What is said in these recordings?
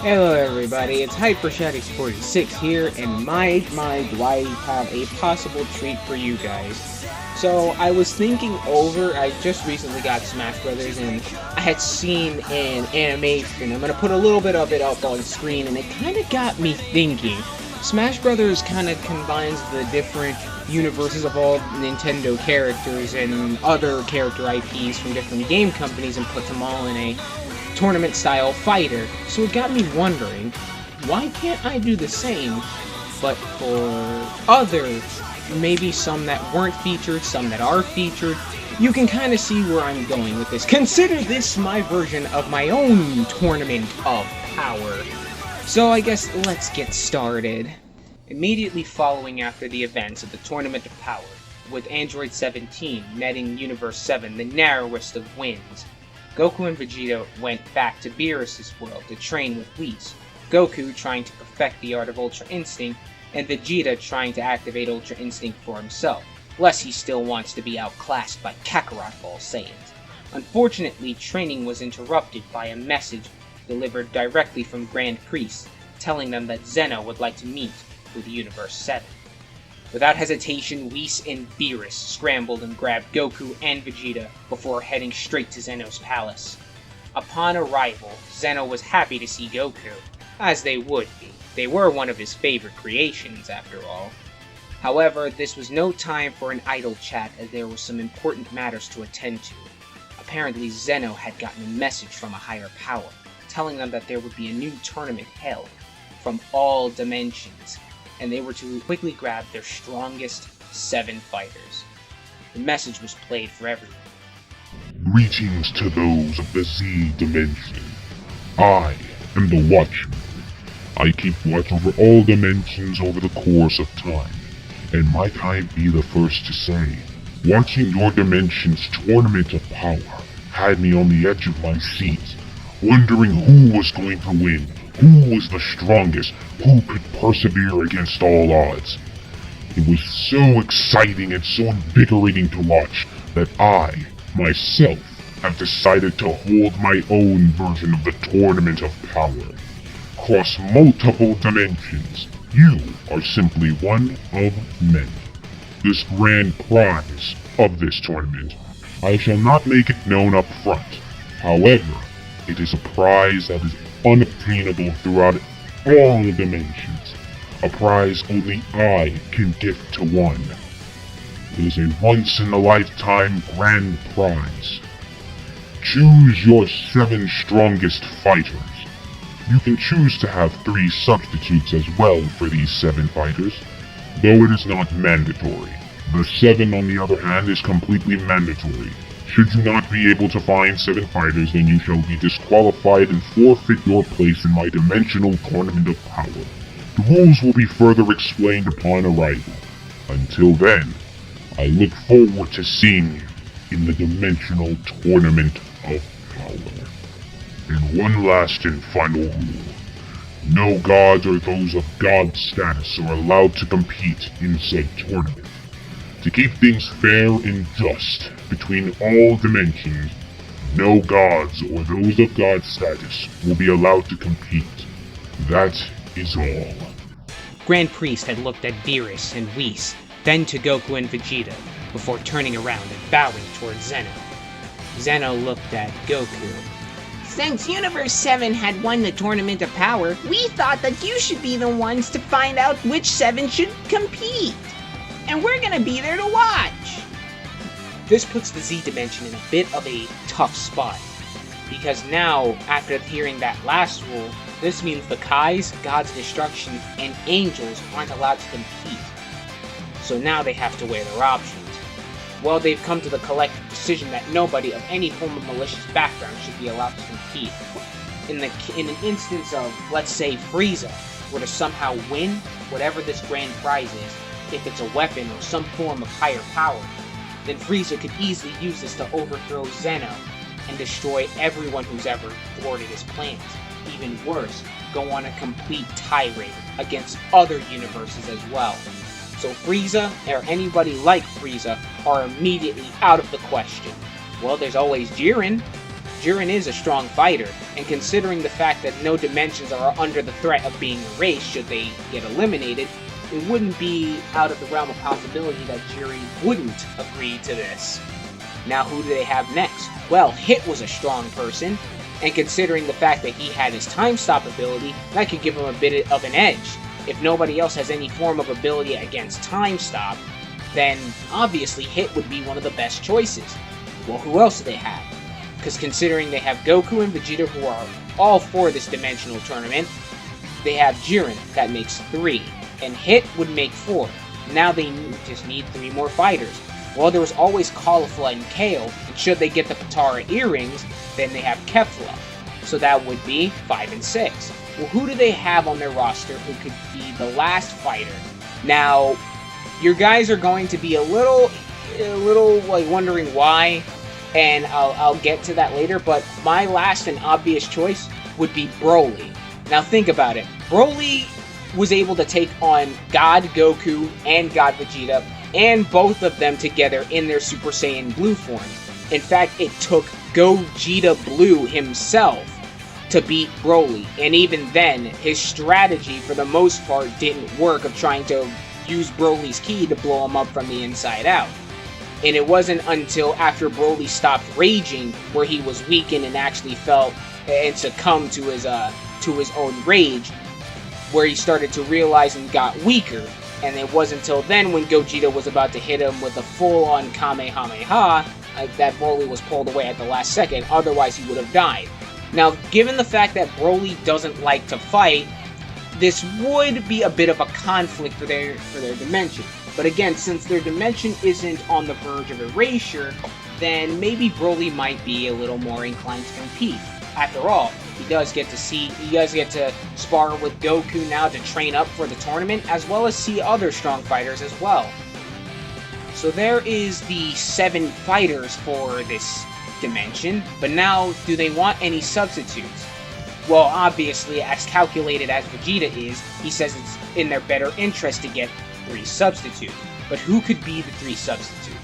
Hello everybody, it's HyperShadows46 here, and my do I have a possible treat for you guys. So, I was thinking over, I just recently got Smash Brothers, and I had seen an animation. I'm gonna put a little bit of it up on screen, and it kinda got me thinking. Smash Brothers kinda combines the different universes of all Nintendo characters and other character IPs from different game companies and puts them all in a tournament style fighter. So it got me wondering, why can't I do the same, but for other, maybe some that weren't featured, some that are featured? You can kind of see where I'm going with this. Consider this my version of my own Tournament of Power. So I guess let's get started. Immediately following after the events of the Tournament of Power, with Android 17 netting Universe 7 the narrowest of wins, Goku and Vegeta went back to Beerus' world to train with Whis, Goku trying to perfect the art of Ultra Instinct, and Vegeta trying to activate Ultra Instinct for himself, lest he still wants to be outclassed by Kakarot Ball Saiyans. Unfortunately, training was interrupted by a message delivered directly from Grand Priest, telling them that Zeno would like to meet with Universe 7. Without hesitation, Whis and Beerus scrambled and grabbed Goku and Vegeta before heading straight to Zeno's palace. Upon arrival, Zeno was happy to see Goku, as they would be. They were one of his favorite creations, after all. However, this was no time for an idle chat, as there were some important matters to attend to. Apparently, Zeno had gotten a message from a higher power, telling them that there would be a new tournament held from all dimensions, and they were to quickly grab their strongest 7 fighters. The message was played for everyone. Greetings to those of the Z dimension. I am the Watchman. I keep watch over all dimensions over the course of time, and might I be the first to say, watching your dimension's Tournament of Power had me on the edge of my seat, wondering who was going to win. Who was the strongest? Who could persevere against all odds? It was so exciting and so invigorating to watch that I, myself, have decided to hold my own version of the Tournament of Power. Across multiple dimensions, you are simply one of many. This grand prize of this tournament, I shall not make it known up front. However, it is a prize that is unobtainable throughout all dimensions. A prize only I can give to one. It is a once-in-a-lifetime grand prize. Choose your 7 strongest fighters. You can choose to have 3 substitutes as well for these 7 fighters, though it is not mandatory. The 7, on the other hand, is completely mandatory. Should you not be able to find 7 fighters, then you shall be disqualified and forfeit your place in my dimensional Tournament of Power. The rules will be further explained upon arrival. Until then, I look forward to seeing you in the dimensional Tournament of Power. And one last and final rule. No gods or those of god status are allowed to compete in said tournament. To keep things fair and just between all dimensions, no gods or those of god status will be allowed to compete. That is all. Grand Priest had looked at Beerus and Whis, then to Goku and Vegeta, before turning around and bowing towards Zeno. Zeno looked at Goku. Since Universe 7 had won the Tournament of Power, we thought that you should be the ones to find out which 7 should compete. And we're gonna be there to watch. This puts the Z Dimension in a bit of a tough spot, because now, after hearing that last rule, this means the Kais, God's Destruction, and Angels aren't allowed to compete. So now they have to weigh their options. Well, they've come to the collective decision that nobody of any form of malicious background should be allowed to compete. In an instance of, let's say, Frieza were to somehow win whatever this grand prize is, if it's a weapon or some form of higher power, then Frieza could easily use this to overthrow Zeno and destroy everyone who's ever thwarted his plans. Even worse, go on a complete tirade against other universes as well. So Frieza, or anybody like Frieza, are immediately out of the question. Well, there's always Jiren. Jiren is a strong fighter, and considering the fact that no dimensions are under the threat of being erased should they get eliminated, it wouldn't be out of the realm of possibility that Jiren wouldn't agree to this. Now who do they have next? Well, Hit was a strong person, and considering the fact that he had his time stop ability, that could give him a bit of an edge. If nobody else has any form of ability against time stop, then obviously Hit would be one of the best choices. Well, who else do they have? Because considering they have Goku and Vegeta, who are all for this dimensional tournament, they have Jiren, that makes 3, and Hit would make 4. Now they just need 3 more fighters. Well, there was always Caulifla and Kale, and should they get the Potara earrings, then they have Kefla. So that would be 5 and 6. Well, who do they have on their roster who could be the last fighter? Now, your guys are going to be a little like wondering why, and I'll get to that later, but my last and obvious choice would be Broly. Now think about it. Broly was able to take on God Goku and God Vegeta, and both of them together in their Super Saiyan Blue forms. In fact, it took Gogeta Blue himself to beat Broly, and even then, his strategy for the most part didn't work of trying to use Broly's ki to blow him up from the inside out. And it wasn't until after Broly stopped raging where he was weakened and actually felt and succumbed to his own rage, where he started to realize and got weaker. And it wasn't until then when Gogeta was about to hit him with a full-on Kamehameha that Broly was pulled away at the last second, otherwise he would have died. Now, given the fact that Broly doesn't like to fight, this would be a bit of a conflict for their dimension. But again, since their dimension isn't on the verge of erasure, then maybe Broly might be a little more inclined to compete. After all, you guys get to spar with Goku now to train up for the tournament, as well as see other strong fighters as well. So there is the 7 fighters for this dimension, but now, do they want any substitutes? Well, obviously, as calculated as Vegeta is, he says it's in their better interest to get 3 substitutes. But who could be the 3 substitutes?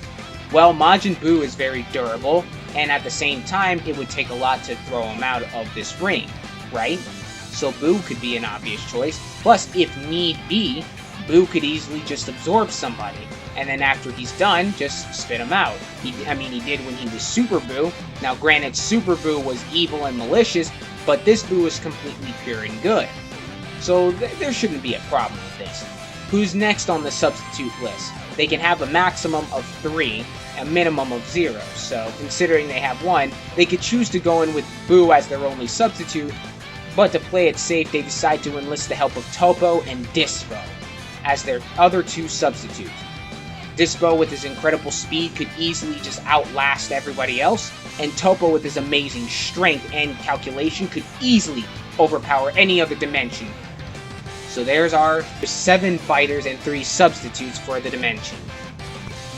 Well, Majin Buu is very durable, and at the same time, it would take a lot to throw him out of this ring, right? So Buu could be an obvious choice. Plus, if need be, Buu could easily just absorb somebody, and then after he's done, just spit him out. He did when he was Super Buu. Now, granted, Super Buu was evil and malicious, but this Buu is completely pure and good. So there shouldn't be a problem with this. Who's next on the substitute list? They can have a maximum of 3, a minimum of 0. So considering they have 1, they could choose to go in with Buu as their only substitute, but to play it safe, they decide to enlist the help of Toppo and Dispo as their other 2 substitutes. Dispo, with his incredible speed, could easily just outlast everybody else, and Toppo, with his amazing strength and calculation, could easily overpower any other dimension. So there's our 7 fighters and 3 substitutes for the dimension.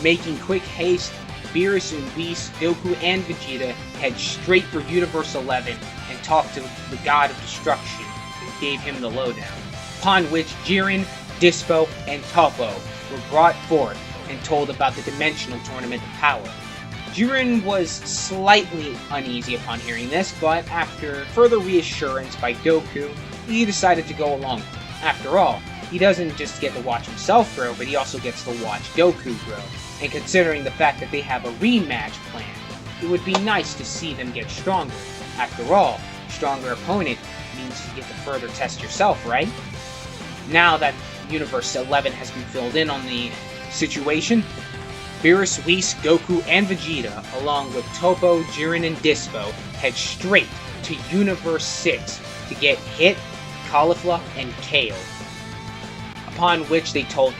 Making quick haste, Beerus and Whis, Goku, and Vegeta head straight for Universe 11 and talk to the God of Destruction, and gave him the lowdown. Upon which Jiren, Dispo, and Toppo were brought forth and told about the Dimensional Tournament of Power. Jiren was slightly uneasy upon hearing this, but after further reassurance by Goku, he decided to go along. After all, he doesn't just get to watch himself grow, but he also gets to watch Goku grow. And considering the fact that they have a rematch planned, it would be nice to see them get stronger. After all, stronger opponent means you get to further test yourself, right? Now that Universe 11 has been filled in on the situation, Beerus, Whis, Goku, and Vegeta, along with Toppo, Jiren, and Dispo, head straight to Universe 6 to get Hit, Caulifla, and Kale. Upon which they tell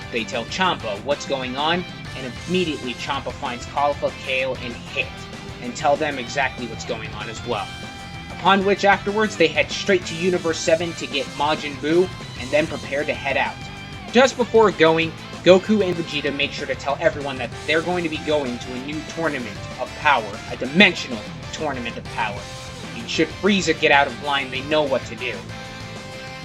Champa what's going on, and immediately Champa finds Caulifla, Kale, and Hit, and tell them exactly what's going on as well. Upon which afterwards they head straight to Universe 7 to get Majin Buu, and then prepare to head out. Just before going, Goku and Vegeta make sure to tell everyone that they're going to be going to a new tournament of power, a dimensional tournament of power. And should Frieza get out of line, they know what to do.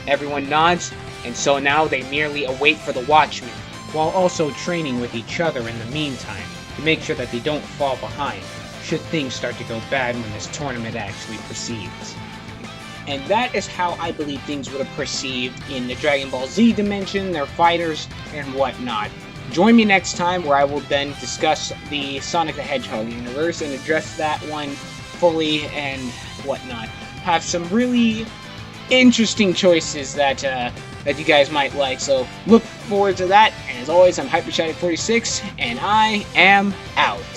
Everyone nods, and so now they merely await for the Watchmen, while also training with each other in the meantime, to make sure that they don't fall behind, should things start to go bad when this tournament actually proceeds. And that is how I believe things would have proceeded in the Dragon Ball Z dimension, their fighters, and whatnot. Join me next time where I will then discuss the Sonic the Hedgehog universe and address that one fully and whatnot. Have some really interesting choices that you guys might like, so look forward to that. And as always, I'm HyperShadow46, and I am out.